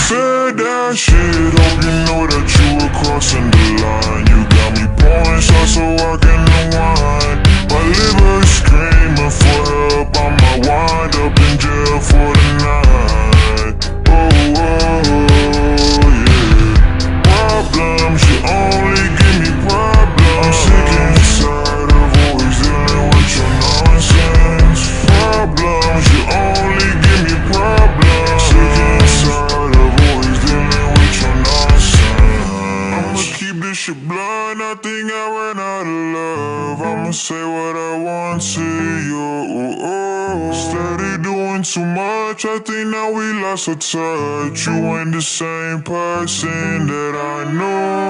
said that shit, hope you know that you were crossing the line. You got me pouring shots so I can unwind. My liver is screaming for help, I might wind up in jail for the night. Oh, yeah. Problems, you only give me problems. I'm sick inside of always dealing with your nonsense. Problems, you only give me problems. Sick inside of always dealing with your nonsense. I'ma keep this shit blunt, I think I ran out of love. I'ma say what I want to you. Steady doing too much, I think now we lost our touch. You ain't the same person that I know.